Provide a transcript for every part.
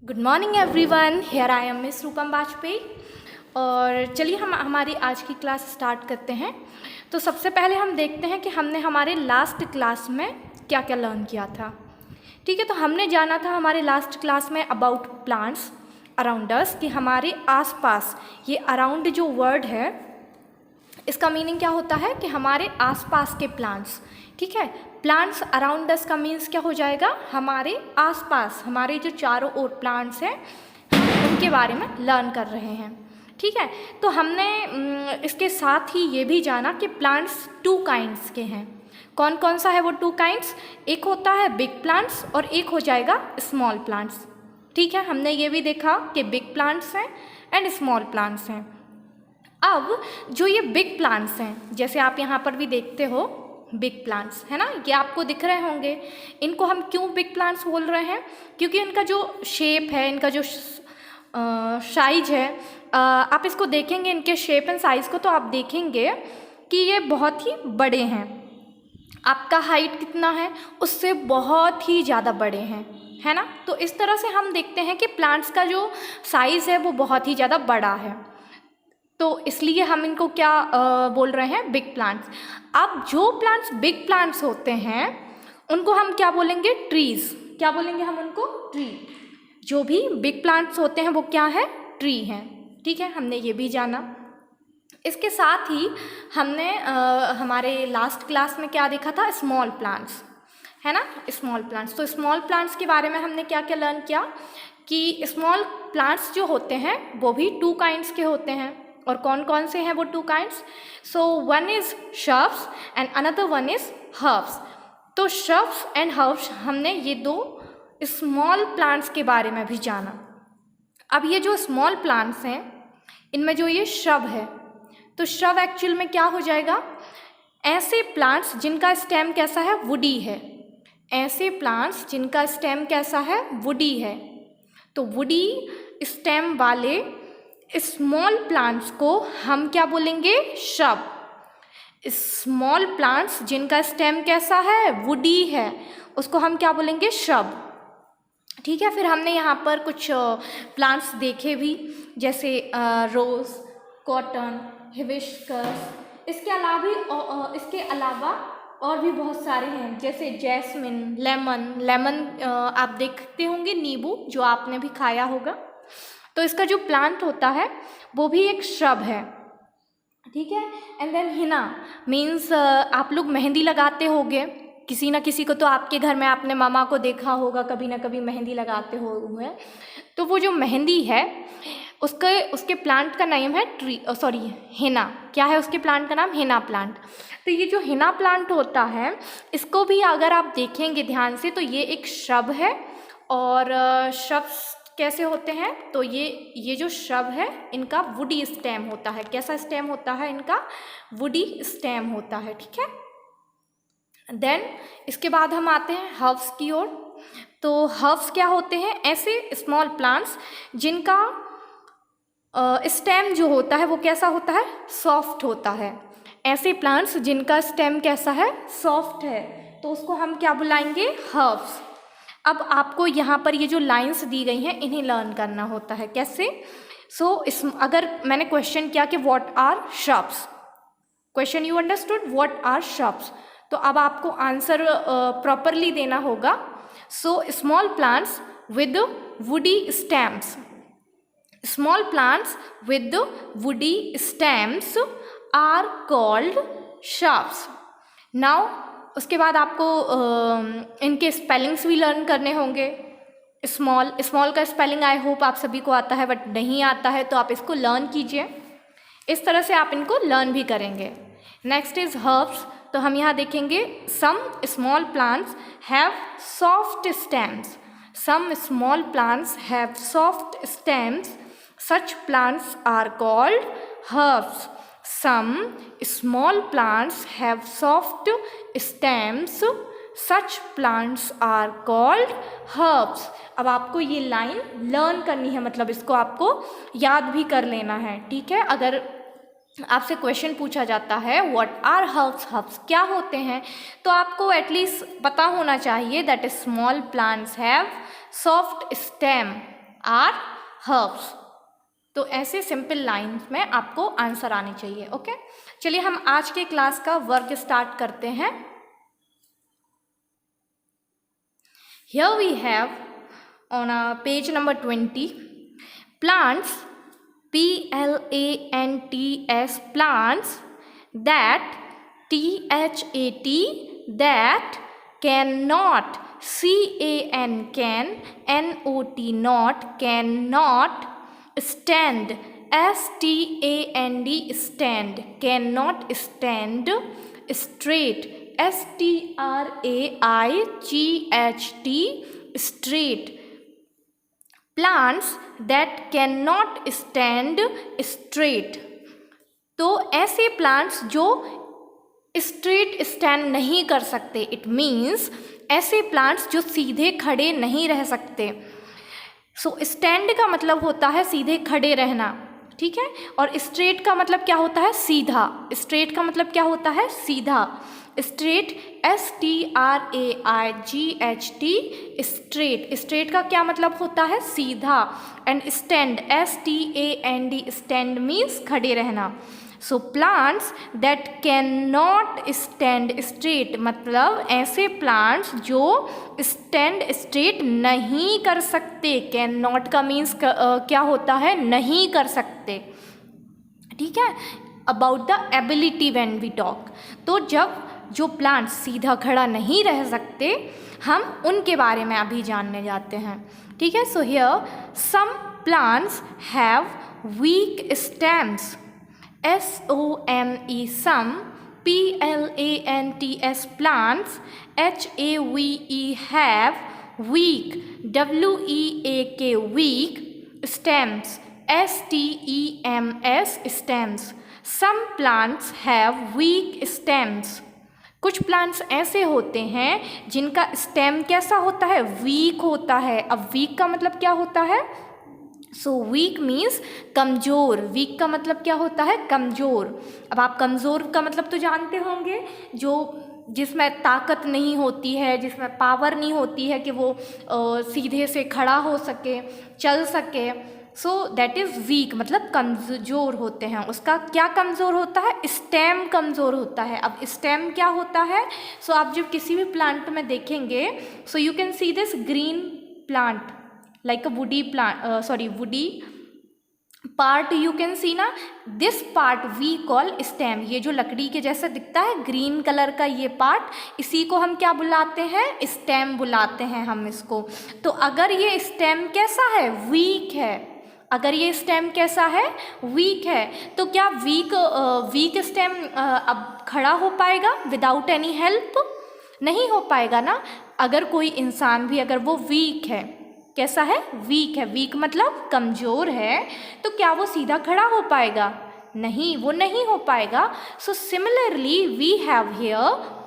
Good morning everyone, here I am miss Rupam Vajpayee. और चलिए हम हमारी आज की क्लास स्टार्ट करते हैं। तो सबसे पहले हम देखते हैं कि हमने हमारे लास्ट क्लास में क्या क्या लर्न किया था। ठीक है, तो हमने जाना था हमारे लास्ट क्लास में अबाउट प्लांट्स अराउंड अस, कि हमारे आसपास, ये अराउंड जो वर्ड है इसका मीनिंग क्या होता है कि हमारे आसपास के प्लांट्स। ठीक है, प्लांट्स अराउंड अस का मीन्स क्या हो जाएगा, हमारे आसपास, हमारे जो चारों ओर प्लांट्स हैं उनके बारे में लर्न कर रहे हैं। ठीक है, तो हमने इसके साथ ही ये भी जाना कि प्लांट्स टू काइंड्स के हैं। कौन कौन सा है वो टू काइंड्स, एक होता है बिग प्लांट्स और एक हो जाएगा स्मॉल प्लांट्स। ठीक है, हमने ये भी देखा कि बिग प्लांट्स हैं एंड स्मॉल प्लांट्स हैं। अब जो ये बिग प्लांट्स हैं, जैसे आप यहाँ पर भी देखते हो बिग प्लांट्स है ना, ये आपको दिख रहे होंगे। इनको हम क्यों बिग प्लांट्स बोल रहे हैं, क्योंकि इनका जो शेप है, इनका जो साइज है, आप इसको देखेंगे इनके शेप एंड साइज़ को, तो आप देखेंगे कि ये बहुत ही बड़े हैं। आपका हाइट कितना है उससे बहुत ही ज़्यादा बड़े हैं, है ना। तो इस तरह से हम देखते हैं कि प्लांट्स का जो साइज़ है वो बहुत ही ज़्यादा बड़ा है, तो इसलिए हम इनको क्या बोल रहे हैं, बिग प्लांट्स। अब जो प्लांट्स बिग प्लांट्स होते हैं उनको हम क्या बोलेंगे, ट्रीज़। क्या बोलेंगे हम उनको, ट्री। जो भी बिग प्लांट्स होते हैं वो क्या है, ट्री हैं। ठीक है, हमने ये भी जाना। इसके साथ ही हमने हमारे लास्ट क्लास में क्या देखा था, स्मॉल प्लांट्स, है ना, स्मॉल प्लांट्स। तो स्मॉल प्लांट्स के बारे में हमने क्या क्या लर्न किया कि स्मॉल प्लांट्स जो होते हैं वो भी टू काइंड्स के होते हैं। और कौन कौन से हैं वो two kinds, so one is shrubs and another one is herbs. तो श्रब्स एंड हर्ब्स हमने ये दो स्मॉल प्लांट्स के बारे में भी जाना। अब ये जो स्मॉल प्लांट्स हैं इनमें जो ये श्रब है, तो श्रब एक्चुअल में क्या हो जाएगा, ऐसे प्लांट्स जिनका स्टेम कैसा है, वुडी है। ऐसे प्लांट्स जिनका स्टेम कैसा है, वुडी है। तो वुडी स्टेम वाले स्मॉल प्लांट्स को हम क्या बोलेंगे, श्रब। स्मॉल प्लांट्स जिनका स्टेम कैसा है, वुडी है, उसको हम क्या बोलेंगे, श्रब। ठीक है, फिर हमने यहाँ पर कुछ प्लांट्स देखे भी, जैसे रोज़, कॉटन, हिबिस्कस। इसके अलावा और भी बहुत सारे हैं, जैसे जैस्मिन, लेमन आप देखते होंगे, नींबू जो आपने भी खाया होगा। तो इसका जो प्लांट होता है वो भी एक श्रब है। ठीक है, एंड देन हिना मीन्स आप लोग मेहंदी लगाते होंगे, किसी ना किसी को तो आपके घर में आपने मामा को देखा होगा कभी ना कभी मेहंदी लगाते होंगे। तो वो जो मेहंदी है उसके प्लांट का नाम है हिना। क्या है उसके प्लांट का नाम, हिना प्लांट। तो ये जो हिना प्लांट होता है इसको भी अगर आप देखेंगे ध्यान से तो ये एक श्रब है। और श्रब्स कैसे होते हैं, तो ये जो श्रब है इनका वुडी स्टेम होता है। कैसा स्टेम होता है इनका, वुडी स्टेम होता है। ठीक है, देन इसके बाद हम आते हैं हर्ब्स की ओर। तो हर्ब्स क्या होते हैं, ऐसे स्मॉल प्लांट्स जिनका स्टेम जो होता है वो कैसा होता है, सॉफ्ट होता है। ऐसे प्लांट्स जिनका स्टेम कैसा है, सॉफ्ट है, तो उसको हम क्या बुलाएंगे, हर्ब्स। अब आपको यहाँ पर ये जो लाइंस दी गई हैं इन्हें लर्न करना होता है। कैसे, अगर मैंने क्वेश्चन किया कि what are shrubs, question you understood, what are shrubs, तो अब आपको आंसर प्रॉपरली देना होगा। So small plants with woody stems, small plants with woody stems are called shrubs. Now उसके बाद आपको इनके स्पेलिंग्स भी लर्न करने होंगे। स्मॉल का स्पेलिंग आई होप आप सभी को आता है, बट नहीं आता है तो आप इसको लर्न कीजिए। इस तरह से आप इनको लर्न भी करेंगे। Next is herbs. तो हम यहाँ देखेंगे some small plants have soft stems, some small plants have soft stems, such plants are called herbs. Some small plants have soft stems, such plants are called herbs. अब आपको ये line learn करनी है, मतलब इसको आपको याद भी कर लेना है। ठीक है, अगर आपसे क्वेश्चन पूछा जाता है व्हाट आर हर्ब्स, हर्ब्स क्या होते हैं, तो आपको एटलीस्ट पता होना चाहिए that small plants have soft stem, are herbs. तो ऐसे सिंपल लाइन्स में आपको आंसर आने चाहिए। ओके, चलिए हम आज के क्लास का वर्क स्टार्ट करते हैं। Here we have on page number 20 plants, plants, plants that that cannot, cannot stand, stand, cannot stand straight, straight, plants that cannot stand straight। तो ऐसे प्लांट्स जो स्ट्रेट स्टैंड नहीं कर सकते, इट मीन्स ऐसे plants जो सीधे खड़े नहीं रह सकते। सो स्टैंड का मतलब होता है सीधे खड़े रहना, ठीक है, और स्ट्रेट का मतलब क्या होता है, सीधा। स्ट्रेट का मतलब क्या होता है, सीधा। Straight, STRAIGHT, straight. स्ट्रेट का क्या मतलब होता है, सीधा। And stand, STAND, stand means खड़े रहना। So plants that can not stand straight, मतलब ऐसे प्लांट्स जो स्टैंड स्ट्रेट नहीं कर सकते। कैन नॉट का मीन्स क्या होता है, नहीं कर सकते, ठीक है। About the ability when we talk, तो जब जो प्लांट्स सीधा खड़ा नहीं रह सकते, हम उनके बारे में अभी जानने जाते हैं, ठीक है। So here some plants have weak stems, SOME, some, PLANTS, plants, HAVE, have, weak, WEAK, weak, stems, STEMS, stems। Some plants have weak stems, कुछ प्लांट्स ऐसे होते हैं जिनका स्टेम कैसा होता है, वीक होता है। अब वीक का मतलब क्या होता है, सो वीक मीन्स कमज़ोर। वीक का मतलब क्या होता है, कमज़ोर। अब आप कमज़ोर का मतलब तो जानते होंगे, जो जिसमें ताकत नहीं होती है, जिसमें पावर नहीं होती है कि वो सीधे से खड़ा हो सके, चल सके। सो दैट इज़ वीक, मतलब कमज़ोर होते हैं। उसका क्या कमज़ोर होता है, स्टेम कमज़ोर होता है। अब स्टेम क्या होता है, सो आप जब किसी भी प्लांट में देखेंगे, so you can see this green plant like a woody plant, woody part you can see ना, this part we call stem। ये जो लकड़ी के जैसा दिखता है ग्रीन कलर का ये पार्ट, इसी को हम क्या बुलाते हैं, स्टेम बुलाते हैं हम इसको। तो अगर ये स्टेम कैसा है, वीक है, अगर ये स्टेम कैसा है, वीक है, तो क्या वीक स्टेम अब खड़ा हो पाएगा विदाउट एनी हेल्प, नहीं हो पाएगा ना। अगर कोई इंसान भी अगर वो वीक है, कैसा है, वीक है, वीक मतलब कमज़ोर है, तो क्या वो सीधा खड़ा हो पाएगा, नहीं, वो नहीं हो पाएगा। So similarly we have here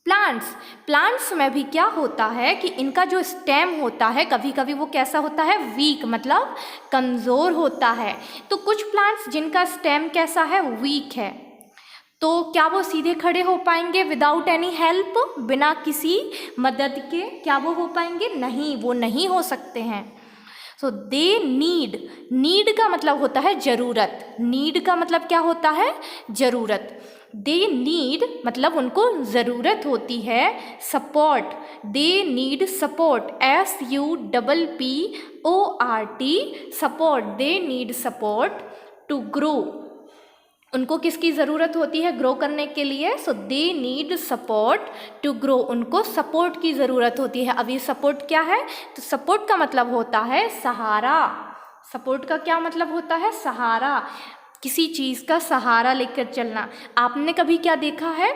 plants. Plants में भी क्या होता है कि इनका जो स्टेम होता है कभी कभी वो कैसा होता है, वीक मतलब कमज़ोर होता है। तो कुछ प्लांट्स जिनका स्टेम कैसा है, वीक है, तो क्या वो सीधे खड़े हो पाएंगे विदाउट एनी हेल्प, बिना किसी मदद के, क्या वो हो पाएंगे, नहीं, वो नहीं हो सकते हैं। सो दे नीड का मतलब होता है ज़रूरत। नीड का मतलब क्या होता है, ज़रूरत। दे नीड मतलब उनको ज़रूरत होती है support. They need support, SUPPORT, support. They need support to grow, उनको किसकी ज़रूरत होती है ग्रो करने के लिए, so they need support to grow, उनको सपोर्ट की ज़रूरत होती है। अब ये सपोर्ट क्या है, तो सपोर्ट का मतलब होता है सहारा। सपोर्ट का क्या मतलब होता है, सहारा, किसी चीज़ का सहारा लेकर चलना। आपने कभी क्या देखा है,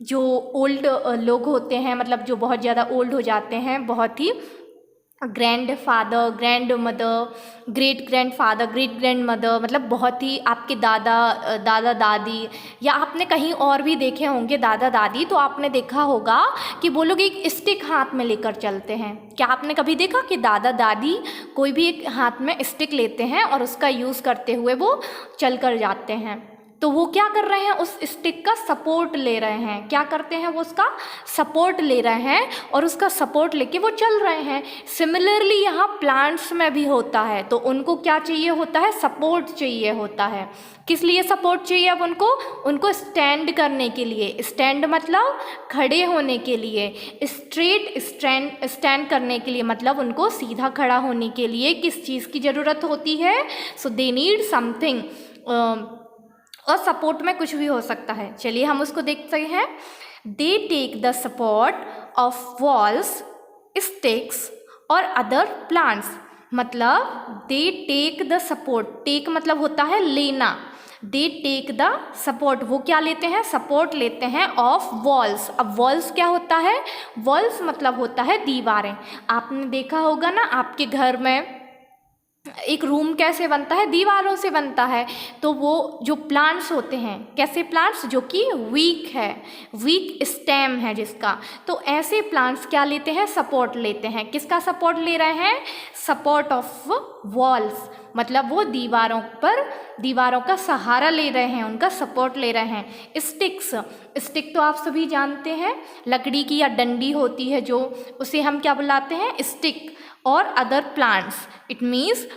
जो ओल्ड लोग होते हैं, मतलब जो बहुत ज़्यादा ओल्ड हो जाते हैं, बहुत ही grandfather, grandmother, great grandfather, great grandmother, मतलब बहुत ही आपके दादा दादी, या आपने कहीं और भी देखे होंगे दादा दादी, तो आपने देखा होगा कि वो लोग एक स्टिक हाथ में लेकर चलते हैं। क्या आपने कभी देखा कि दादा दादी कोई भी एक हाथ में स्टिक लेते हैं और उसका यूज़ करते हुए वो चल कर जाते हैं? तो वो क्या कर रहे हैं, उस स्टिक का सपोर्ट ले रहे हैं। क्या करते हैं, वो उसका सपोर्ट ले रहे हैं और उसका सपोर्ट लेके वो चल रहे हैं। सिमिलरली यहाँ प्लांट्स में भी होता है, तो उनको क्या चाहिए होता है, सपोर्ट चाहिए होता है। किस लिए सपोर्ट चाहिए अब उनको स्टैंड करने के लिए। स्टैंड मतलब खड़े होने के लिए, स्ट्रेट स्टैंड करने के लिए मतलब उनको सीधा खड़ा होने के लिए किस चीज़ की ज़रूरत होती है, सो दे नीड समथिंग। और सपोर्ट में कुछ भी हो सकता है। चलिए हम उसको देखते हैं। They take the support of walls, sticks और अदर प्लांट्स। मतलब they take the support, take मतलब होता है लेना। दे टेक द सपोर्ट, वो क्या लेते हैं, सपोर्ट लेते हैं ऑफ वॉल्स। अब वॉल्स क्या होता है, वॉल्स मतलब होता है दीवारें। आपने देखा होगा ना, आपके घर में एक रूम कैसे बनता है, दीवारों से बनता है। तो वो जो प्लांट्स होते हैं, कैसे प्लांट्स, जो कि वीक है, वीक स्टेम है जिसका, तो ऐसे प्लांट्स क्या लेते हैं, सपोर्ट लेते हैं। किसका सपोर्ट ले रहे हैं, सपोर्ट ऑफ वॉल्स, मतलब वो दीवारों का सहारा ले रहे हैं, उनका सपोर्ट ले रहे हैं। स्टिक्स, स्टिक तो आप सभी जानते हैं, लकड़ी की या डंडी होती है जो, उसे हम क्या बुलाते हैं, स्टिक। और अदर प्लांट्स, इट मीन्स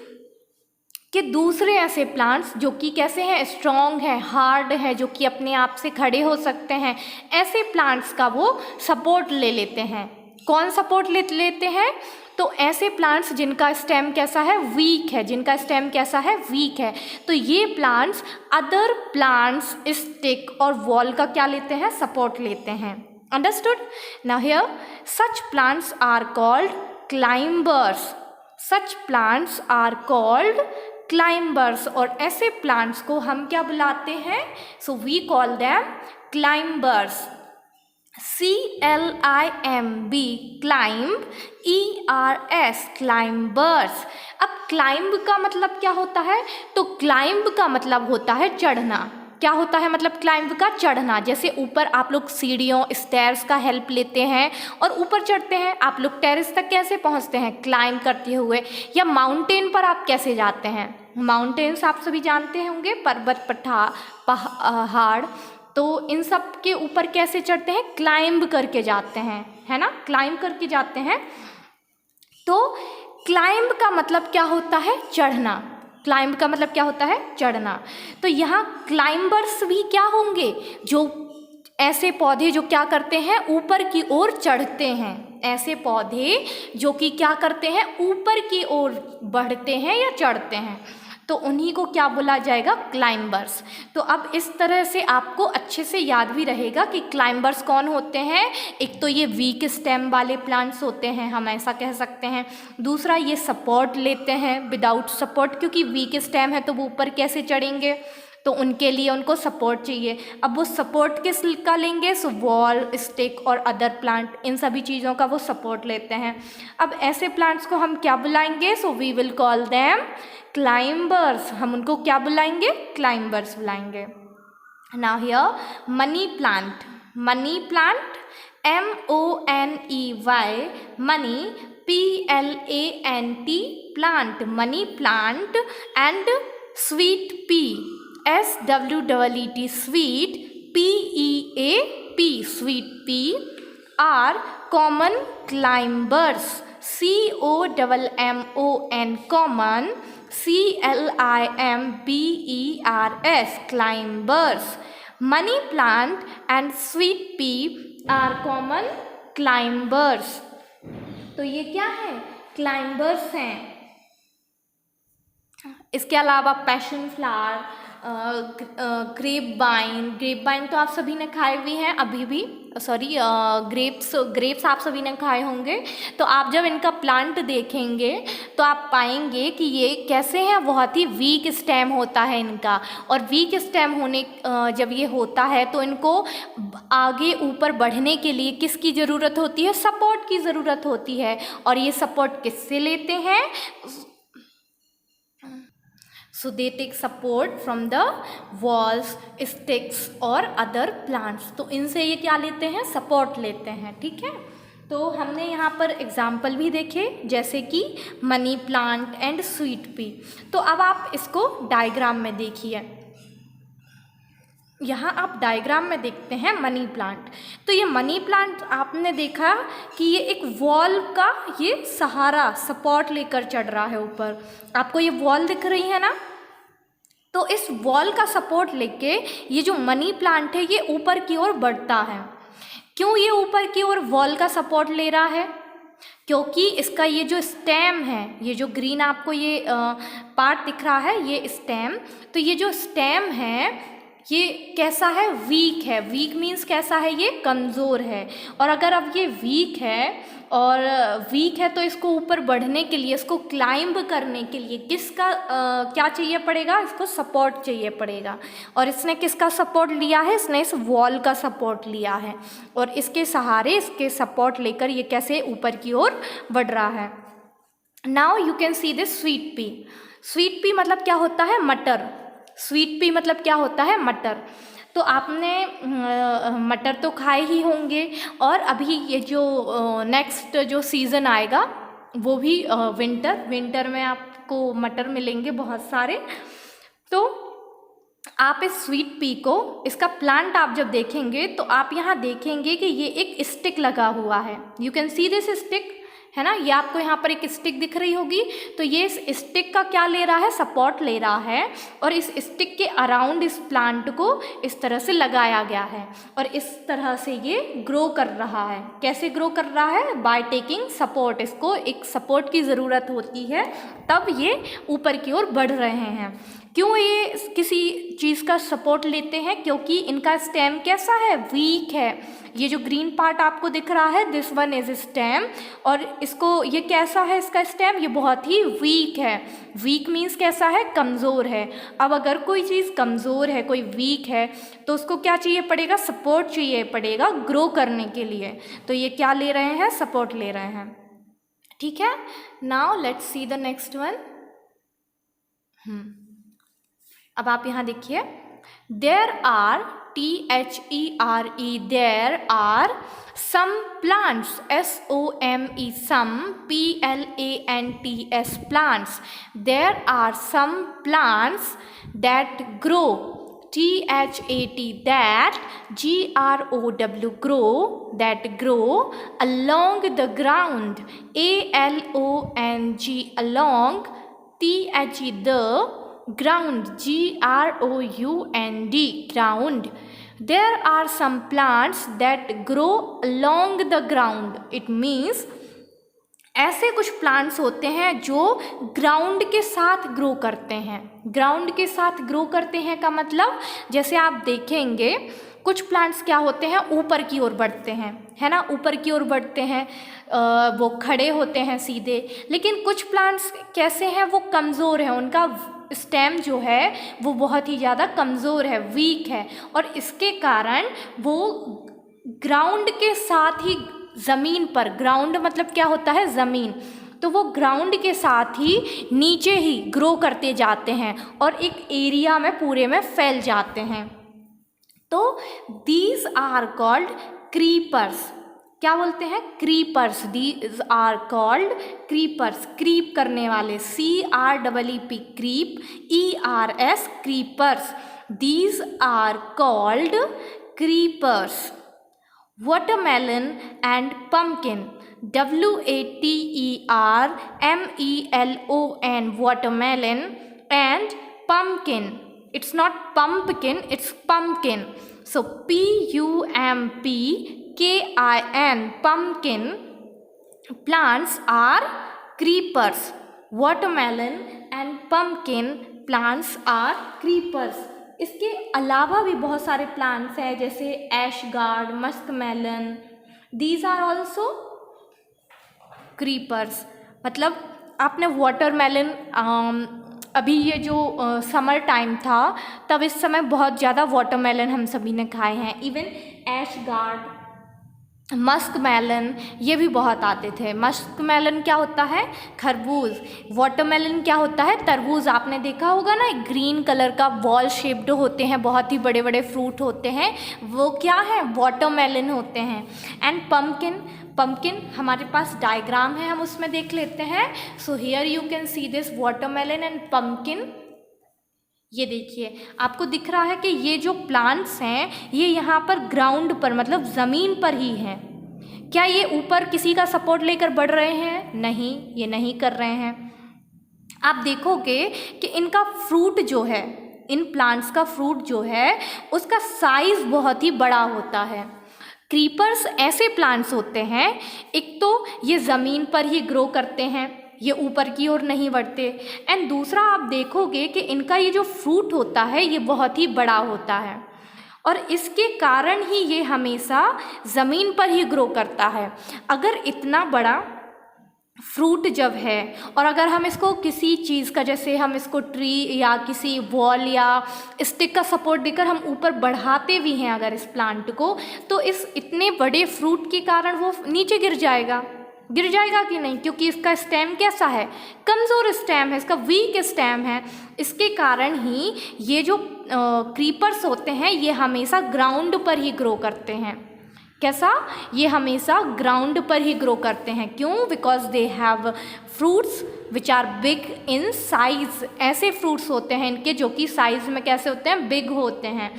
कि दूसरे ऐसे प्लांट्स जो कि कैसे हैं, स्ट्रॉन्ग है, हार्ड है, जो कि अपने आप से खड़े हो सकते हैं, ऐसे प्लांट्स का वो सपोर्ट ले लेते हैं। कौन सपोर्ट लेते हैं, तो ऐसे प्लांट्स जिनका स्टेम कैसा है, वीक है, जिनका स्टेम कैसा है, वीक है। तो ये प्लांट्स अदर प्लांट्स, स्टिक और वॉल का क्या लेते हैं, सपोर्ट लेते हैं। Understood. Now here such plants are called climbers. Such plants are called climbers. और ऐसे प्लांट्स को हम क्या बुलाते हैं, so we call them climbers. CLIMB, climb, ERS, climbers. अब क्लाइंब का मतलब क्या होता है, तो क्लाइंब का मतलब होता है चढ़ना। क्या होता है, मतलब क्लाइंब का चढ़ना। जैसे ऊपर आप लोग सीढ़ियों, स्टेयर्स का हेल्प लेते हैं और ऊपर चढ़ते हैं। आप लोग टेरेस तक कैसे पहुंचते हैं, क्लाइंब करते हुए। या माउंटेन पर आप कैसे जाते हैं, माउंटेन्स आप सभी जानते होंगे, पर्वत, पहाड़, तो इन सब के ऊपर कैसे चढ़ते हैं, क्लाइंब करके जाते हैं, है ना, क्लाइंब करके जाते हैं। तो क्लाइंब का मतलब क्या होता है, चढ़ना। क्लाइंब का मतलब क्या होता है, चढ़ना। तो यहाँ क्लाइंबर्स भी क्या होंगे, जो ऐसे पौधे जो क्या करते हैं, ऊपर की ओर चढ़ते हैं। ऐसे पौधे जो कि क्या करते हैं, ऊपर की ओर बढ़ते हैं या चढ़ते हैं, तो उन्हीं को क्या बोला जाएगा, क्लाइंबर्स। तो अब इस तरह से आपको अच्छे से याद भी रहेगा कि क्लाइंबर्स कौन होते हैं। एक तो ये वीक स्टेम वाले प्लांट्स होते हैं, हम ऐसा कह सकते हैं। दूसरा, ये सपोर्ट लेते हैं विदाउट सपोर्ट, क्योंकि वीक स्टेम है तो वो ऊपर कैसे चढ़ेंगे, तो उनके लिए उनको सपोर्ट चाहिए। अब वो सपोर्ट किस का लेंगे, सो वॉल, स्टिक और अदर प्लांट, इन सभी चीज़ों का वो सपोर्ट लेते हैं। अब ऐसे प्लांट्स को हम क्या बुलाएंगे, so we will call them climbers. हम उनको क्या बुलाएंगे, क्लाइंबर्स बुलाएंगे। Now here money plant. Money plant, MONEY, money, PLANT, plant, money plant. And sweet pea, SWEET, sweet, PEAP, sweet pea, are common climbers, COMMON, common, CLIMBERS, climbers. Money plant and sweet pea are common climbers. तो ये क्या है, climbers हैं। इसके अलावा passion flower, grep wine तो आप सभी ने खाए हुए हैं अभी भी, ग्रेप्स आप सभी ने खाए होंगे। तो आप जब इनका प्लांट देखेंगे तो आप पाएंगे कि ये कैसे हैं, बहुत ही वीक स्टेम होता है इनका। और वीक स्टेम होने जब ये होता है तो इनको आगे ऊपर बढ़ने के लिए किसकी ज़रूरत होती है, सपोर्ट की ज़रूरत होती है। और ये सपोर्ट किससे लेते हैं, so they take support from the walls, sticks और other plants। तो इनसे ये क्या लेते हैं, सपोर्ट लेते हैं, ठीक है। तो हमने यहाँ पर एग्जाम्पल भी देखे, जैसे कि money plant and sweet P. तो अब आप इसको डायग्राम में देखिए। यहाँ आप डायग्राम में देखते हैं मनी प्लांट। तो ये मनी प्लांट आपने देखा कि ये एक वॉल का ये सहारा सपोर्ट लेकर चढ़ रहा है ऊपर। आपको ये वॉल दिख रही है ना, तो इस वॉल का सपोर्ट लेके ये जो मनी प्लांट है ये ऊपर की ओर बढ़ता है। क्यों ये ऊपर की ओर वॉल का सपोर्ट ले रहा है? क्योंकि इसका ये जो स्टेम है, ये जो ग्रीन आपको ये पार्ट दिख रहा है, ये स्टेम, तो ये जो स्टेम है ये कैसा है? वीक है। वीक मीन्स कैसा है? ये कमज़ोर है। और अगर अब ये वीक है तो इसको ऊपर बढ़ने के लिए, इसको क्लाइंब करने के लिए किसका क्या चाहिए पड़ेगा? इसको सपोर्ट चाहिए पड़ेगा। और इसने किसका सपोर्ट लिया है? इसने इस वॉल का सपोर्ट लिया है और इसके सहारे, इसके सपोर्ट लेकर ये कैसे ऊपर की ओर बढ़ रहा है। Now you can see this sweet pea. Sweet pea मतलब क्या होता है? मटर। स्वीट पी मतलब क्या होता है? मटर। तो आपने मटर तो खाए ही होंगे, और अभी ये जो नेक्स्ट जो सीज़न आएगा वो भी विंटर में आपको मटर मिलेंगे बहुत सारे। तो आप इस स्वीट पी को, इसका प्लांट आप जब देखेंगे तो आप यहाँ देखेंगे कि ये एक स्टिक लगा हुआ है। You can see this stick, है ना, ये आपको यहाँ पर एक स्टिक दिख रही होगी। तो ये इस स्टिक का क्या ले रहा है? सपोर्ट ले रहा है, और इस स्टिक के अराउंड इस प्लांट को इस तरह से लगाया गया है और इस तरह से ये ग्रो कर रहा है। कैसे ग्रो कर रहा है? By taking support. इसको एक सपोर्ट की ज़रूरत होती है, तब ये ऊपर की ओर बढ़ रहे हैं। क्यों ये किसी चीज़ का सपोर्ट लेते हैं? क्योंकि इनका स्टेम कैसा है? वीक है। ये जो ग्रीन पार्ट आपको दिख रहा है, दिस वन इज स्टेम, और इसको ये कैसा है? इसका स्टेम ये बहुत ही वीक है। वीक मीन्स कैसा है? कमज़ोर है। अब अगर कोई चीज़ कमज़ोर है, कोई वीक है, तो उसको क्या चाहिए पड़ेगा? सपोर्ट चाहिए पड़ेगा ग्रो करने के लिए। तो ये क्या ले रहे हैं? सपोर्ट ले रहे हैं। ठीक है, now let's see the next one. अब आप यहाँ देखिए, there are THERE, there are some plants, SOME, some PLANTS, plants. There are some plants that grow, THAT, that GROW, grow, that grow along the ground, ALONG, along, THE, the ground, GROUND, ground. There are some plants that grow along the ground. It means ऐसे कुछ plants होते हैं जो ground के साथ grow करते हैं। Ground के साथ ग्रो करते हैं का मतलब, जैसे आप देखेंगे कुछ प्लांट्स क्या होते हैं? ऊपर की ओर बढ़ते हैं, है ना, ऊपर की ओर बढ़ते हैं, वो खड़े होते हैं सीधे। लेकिन कुछ प्लांट्स कैसे हैं? वो कमज़ोर हैं, उनका स्टेम जो है वो बहुत ही ज़्यादा कमज़ोर है, वीक है, और इसके कारण वो ग्राउंड के साथ ही, ज़मीन पर, ग्राउंड मतलब क्या होता है? ज़मीन, तो वो ग्राउंड के साथ ही नीचे ही ग्रो करते जाते हैं और एक एरिया में पूरे में फैल जाते हैं। तो दीज आर कॉल्ड क्रीपर्स। क्या बोलते हैं? Creepers. These are called creepers, creep करने वाले, CREEP, creep, ERS, creepers. These are called creepers. Watermelon and pumpkin, WATERMELON, watermelon and pumpkin. It's not pumpkin, it's pumpkin. So PUMPKIN, pumpkin plants are creepers. Watermelon and pumpkin plants are creepers. इसके अलावा भी बहुत सारे plants हैं, जैसे ash gourd, muskmelon, these are also creepers. मतलब आपने watermelon, अभी ये जो समर टाइम था तब इस समय बहुत ज़्यादा वाटरमेलन हम सभी ने खाए हैं। इवन ऐशगार्ड, मस्कमेलन, ये भी बहुत आते थे। मस्कमेलन क्या होता है? खरबूज। वाटरमेलन क्या होता है? तरबूज। आपने देखा होगा ना, ग्रीन कलर का बॉल शेप्ड होते हैं, बहुत ही बड़े बड़े फ्रूट होते हैं, वो क्या है? वाटरमेलन होते हैं। एंड पम्पकिन, पम्पकिन हमारे पास डायग्राम है, हम उसमें देख लेते हैं। So here you can see this watermelon and pumpkin. ये देखिए आपको दिख रहा है कि ये जो प्लांट्स हैं ये यहाँ पर ग्राउंड पर मतलब ज़मीन पर ही हैं। क्या ये ऊपर किसी का सपोर्ट लेकर बढ़ रहे हैं? नहीं, ये नहीं कर रहे हैं। आप देखोगे कि इनका फ्रूट जो है, इन प्लांट्स का फ्रूट जो है उसका साइज़ बहुत ही बड़ा होता है। क्रीपर्स ऐसे प्लांट्स होते हैं, एक तो ये ज़मीन पर ही ग्रो करते हैं, ये ऊपर की ओर नहीं बढ़ते, एंड दूसरा आप देखोगे कि इनका ये जो फ्रूट होता है ये बहुत ही बड़ा होता है और इसके कारण ही ये हमेशा ज़मीन पर ही ग्रो करता है। अगर इतना बड़ा फ्रूट जब है और अगर हम इसको किसी चीज़ का, जैसे हम इसको ट्री या किसी वॉल या स्टिक का सपोर्ट देकर हम ऊपर बढ़ाते भी हैं अगर इस प्लांट को, तो इस इतने बड़े फ्रूट के कारण वो नीचे गिर जाएगा कि नहीं? क्योंकि इसका स्टेम कैसा है? कमज़ोर स्टेम है, इसका वीक स्टेम है। इसके कारण ही ये जो क्रीपर्स होते हैं ये हमेशा ग्राउंड पर ही ग्रो करते हैं। कैसा? ये हमेशा ग्राउंड पर ही ग्रो करते हैं। क्यों? Because they have fruits which are big in size. ऐसे फ्रूट्स होते हैं इनके जो कि साइज में कैसे होते हैं? बिग होते हैं।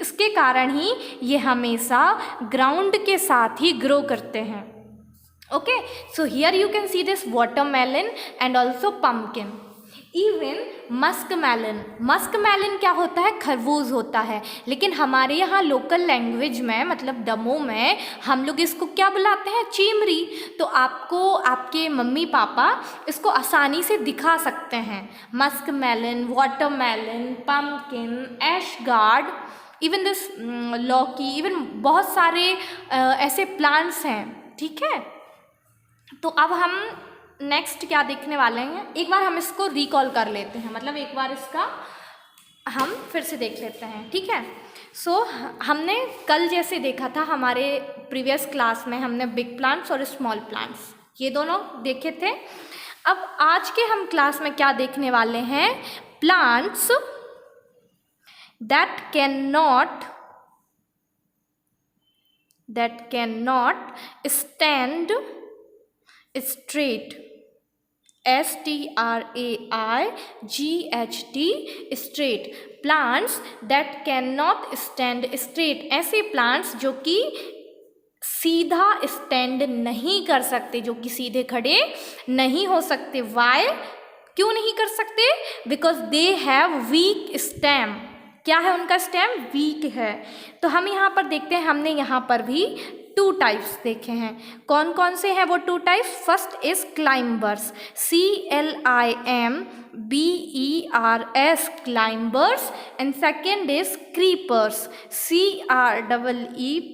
इसके कारण ही ये हमेशा ग्राउंड के साथ ही ग्रो करते हैं। Okay, so here you can see this watermelon and also pumpkin. Even Musk क्या होता है? खरबूज होता है। लेकिन हमारे यहाँ लोकल लैंग्वेज में मतलब दमोह में हम लोग इसको क्या बुलाते हैं? चीमरी। तो आपको आपके मम्मी पापा इसको आसानी से दिखा सकते हैं। Musk melon, watermelon, pumpkin, ash gourd, even this लौकी, इवन बहुत सारे ऐसे प्लांट्स हैं। ठीक है, तो अब हम नेक्स्ट क्या देखने वाले हैं, एक बार हम इसको रिकॉल कर लेते हैं, मतलब एक बार इसका हम फिर से देख लेते हैं। ठीक है, सो हमने कल जैसे देखा था हमारे प्रीवियस क्लास में, हमने बिग प्लांट्स और स्मॉल प्लांट्स ये दोनों देखे थे। अब आज के हम क्लास में क्या देखने वाले हैं? Plants that can not stand straight, STRAIGHT, straight, plants that cannot stand straight, ऐसे plants जो कि सीधा स्टैंड नहीं कर सकते, जो कि सीधे खड़े नहीं हो सकते। Why? क्यों नहीं कर सकते? Because they have weak stem। क्या है उनका स्टेम? वीक है। तो हम यहाँ पर देखते हैं, हमने यहाँ पर भी 2 टाइप्स देखे हैं। कौन कौन से हैं वो 2 types? First is climbers, CLIMBERS, climbers, and second is creepers, CREEPERS,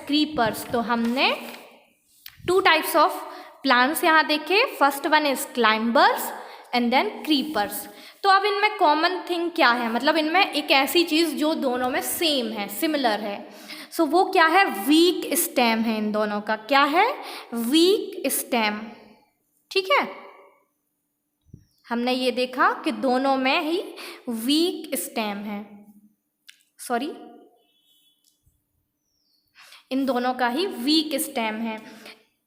creepers. तो हमने 2 टाइप्स ऑफ प्लांट्स यहाँ देखे। First one is climbers and then creepers. तो अब इनमें कॉमन थिंग क्या है, मतलब इनमें एक ऐसी चीज़ जो दोनों में सेम है, सिमिलर है। सो वो क्या है? वीक स्टेम है इन दोनों का। क्या है? Week stem. ठीक है, हमने ये देखा कि दोनों में ही वीक स्टेम है, सॉरी, इन दोनों का ही वीक स्टेम है।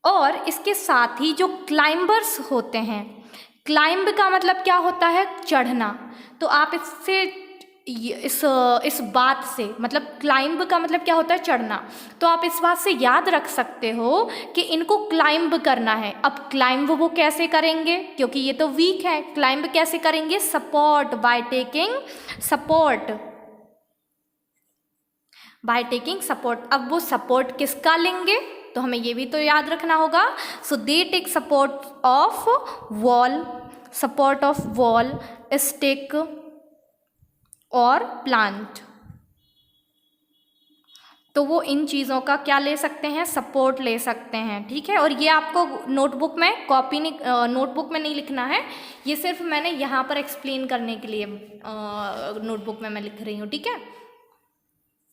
और इसके साथ ही जो क्लाइंबर्स होते हैं, क्लाइंब का मतलब क्या होता है? चढ़ना। तो आप इससे इस बात से, मतलब क्लाइंब का मतलब क्या होता है? चढ़ना। तो आप इस बात से याद रख सकते हो कि इनको क्लाइंब करना है। अब क्लाइंब वो कैसे करेंगे? क्योंकि ये तो वीक है। क्लाइंब कैसे करेंगे? Support, by taking support. अब वो सपोर्ट किसका लेंगे? तो हमें ये भी तो याद रखना होगा। So they take support of wall, stick और प्लांट। तो वो इन चीज़ों का क्या ले सकते हैं? सपोर्ट ले सकते हैं। ठीक है, और ये आपको नोटबुक में नोटबुक में नहीं लिखना है, ये सिर्फ मैंने यहाँ पर एक्सप्लेन करने के लिए नोटबुक में मैं लिख रही हूँ। ठीक है,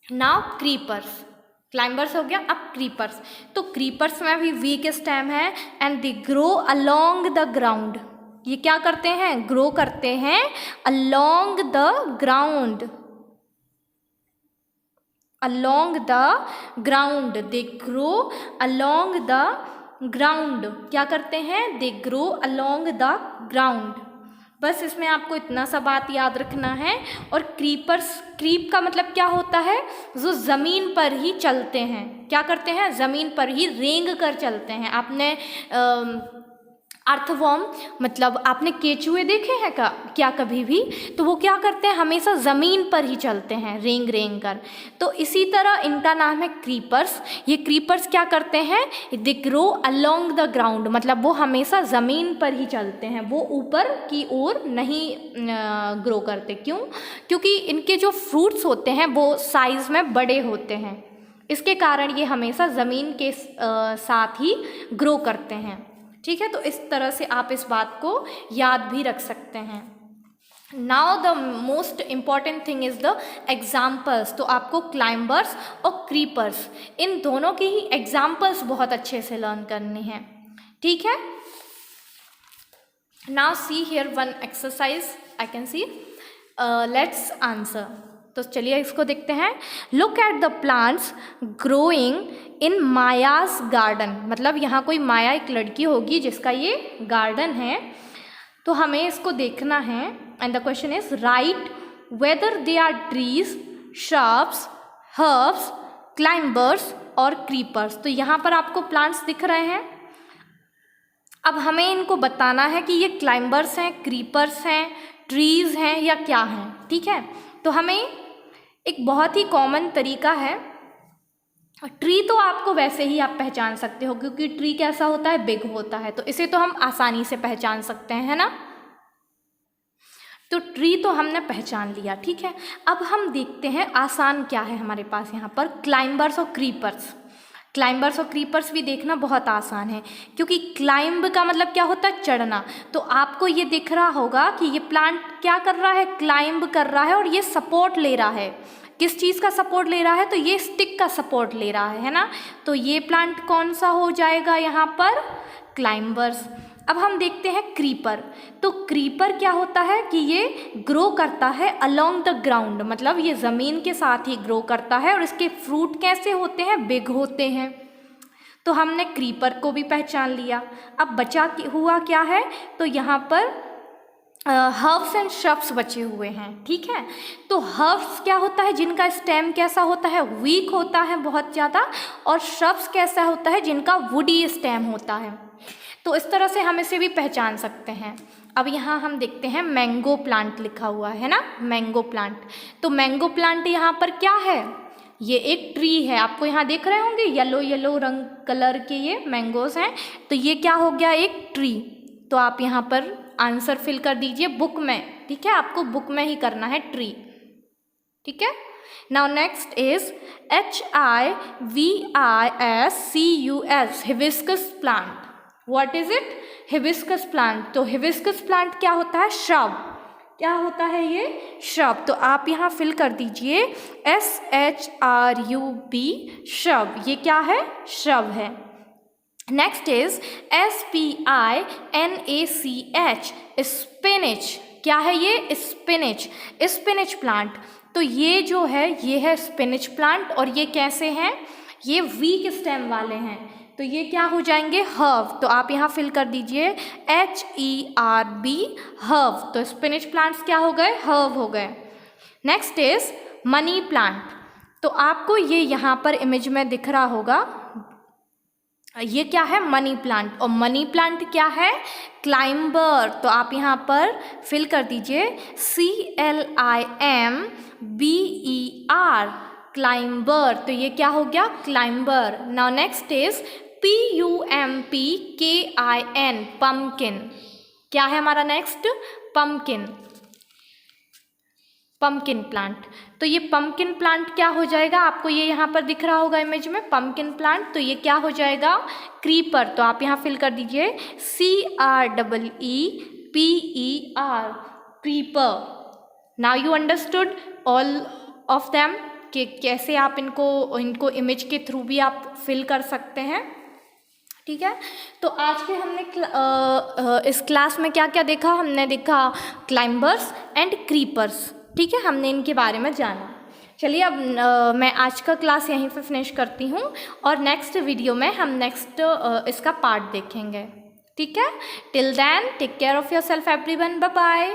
नाउ क्रीपर्स, क्लाइंबर्स हो गया, अब क्रीपर्स। तो क्रीपर्स में भी वीक स्टेम है and they grow along the ground. ये क्या करते हैं? ग्रो करते हैं along the ground, they grow along the ground. क्या करते हैं? They grow along the ground. बस इसमें आपको इतना सा बात याद रखना है। और क्रीप का मतलब क्या होता है, जो ज़मीन पर ही चलते हैं, क्या करते हैं, ज़मीन पर ही रेंग कर चलते हैं। आपने अर्थवर्म मतलब आपने केचुए देखे हैं क्या कभी भी, तो वो क्या करते हैं, हमेशा ज़मीन पर ही चलते हैं रेंग रेंग कर। तो इसी तरह इनका नाम है क्रीपर्स। ये क्रीपर्स क्या करते हैं, they grow along the ground, मतलब वो हमेशा ज़मीन पर ही चलते हैं, वो ऊपर की ओर नहीं ग्रो करते। क्यों? क्योंकि इनके जो फ्रूट्स होते हैं वो साइज़ में बड़े होते हैं, इसके कारण ये हमेशा ज़मीन के साथ ही ग्रो करते हैं। ठीक है, तो इस तरह से आप इस बात को याद भी रख सकते हैं। Now the most important thing is the examples. तो आपको क्लाइंबर्स और क्रीपर्स इन दोनों की ही एग्जाम्पल्स बहुत अच्छे से लर्न करनी है। ठीक है, now see here one exercise I can see, let's answer. तो चलिए इसको देखते हैं। Look at the plants growing in Maya's garden, मतलब यहाँ कोई माया एक लड़की होगी जिसका ये गार्डन है, तो हमें इसको देखना है। And the question is right whether they are trees, shrubs, herbs, climbers और क्रीपर्स। तो यहाँ पर आपको प्लांट्स दिख रहे हैं, अब हमें इनको बताना है कि ये क्लाइंबर्स हैं, क्रीपर्स हैं, ट्रीज हैं या क्या हैं। ठीक है, तो हमें एक बहुत ही कॉमन तरीका है, ट्री तो आपको वैसे ही आप पहचान सकते हो क्योंकि ट्री कैसा होता है, बिग होता है, तो इसे तो हम आसानी से पहचान सकते हैं, है ना। तो ट्री तो हमने पहचान लिया। ठीक है, अब हम देखते हैं आसान क्या है हमारे पास यहाँ पर, क्लाइंबर्स और क्रीपर्स। क्लाइंबर्स और क्रीपर्स भी देखना बहुत आसान है क्योंकि क्लाइंब का मतलब क्या होता है, चढ़ना। तो आपको ये दिख रहा होगा कि ये प्लांट क्या कर रहा है, क्लाइंब कर रहा है और ये सपोर्ट ले रहा है। किस चीज़ का सपोर्ट ले रहा है, तो ये स्टिक का सपोर्ट ले रहा है ना। तो ये प्लांट कौन सा हो जाएगा यहाँ पर, क्लाइंबर्स। अब हम देखते हैं क्रीपर। तो क्रीपर क्या होता है कि ये ग्रो करता है अलोंग द ग्राउंड, मतलब ये ज़मीन के साथ ही ग्रो करता है और इसके फ्रूट कैसे होते हैं, बिग होते हैं। तो हमने क्रीपर को भी पहचान लिया। अब बचा हुआ क्या है, तो यहाँ पर हर्ब्स एंड श्रब्स बचे हुए हैं। ठीक है, तो हर्ब्स क्या होता है, जिनका स्टेम कैसा होता है, वीक होता है बहुत ज़्यादा, और श्रब्स कैसा होता है, जिनका वुडी स्टेम होता है। तो इस तरह से हम इसे भी पहचान सकते हैं। अब यहाँ हम देखते हैं मैंगो प्लांट लिखा हुआ है ना, मैंगो प्लांट। तो मैंगो प्लांट यहाँ पर क्या है, ये एक ट्री है। आपको यहाँ देख रहे होंगे येलो येलो रंग कलर के ये मैंगोज हैं, तो ये क्या हो गया, एक ट्री। तो आप यहाँ पर आंसर फिल कर दीजिए बुक में। ठीक है, आपको बुक में ही करना है ट्री। ठीक है, now next is HIVISCUS, hibiscus plant. What is it, hibiscus plant. तो हिबिस्कस प्लांट क्या होता है, श्रब। क्या होता है ये, श्रब। तो आप यहाँ फिल कर दीजिए SHRUB, श्रब। ये क्या है, श्रब है। Next is SPINACH, spinach. क्या है ये, स्पिनिच, स्पिनिच प्लांट। तो ये जो है ये है स्पिनिच प्लांट, और ये कैसे हैं, ये वीक स्टेम वाले हैं, तो ये क्या हो जाएंगे, हर्ब। तो आप यहाँ फिल कर दीजिए HERB, हर्ब। तो स्पिनिच प्लांट्स क्या हो गए, हर्ब हो गए। Next is money plant. तो आपको ये यहाँ पर इमेज में दिख रहा होगा, ये क्या है, मनी प्लांट। और मनी प्लांट क्या है, क्लाइंबर। तो आप यहाँ पर फिल कर दीजिए CLIMBER, क्लाइंबर। तो ये क्या हो गया, climber. Now next is PUMPKIN, pumpkin. क्या है हमारा नेक्स्ट, पम्पकिन, पम्पकिन प्लांट। तो ये पम्पकिन प्लांट क्या हो जाएगा, आपको ये यहाँ पर दिख रहा होगा इमेज में, पम्पकिन प्लांट। तो ये क्या हो जाएगा, क्रीपर। तो आप यहाँ फिल कर दीजिए CREEPER, creeper. Now you understood all of them कि कैसे आप इनको इमेज के थ्रू भी आप फिल कर सकते हैं। ठीक है, तो आज के हमने इस क्लास में क्या क्या देखा, हमने देखा क्लाइंबर्स एंड क्रीपर्स। ठीक है, हमने इनके बारे में जाना। चलिए अब मैं आज का क्लास यहीं पे फिनिश करती हूँ और नेक्स्ट वीडियो में हम नेक्स्ट इसका पार्ट देखेंगे। ठीक है, till then take care of yourself everyone, bye bye.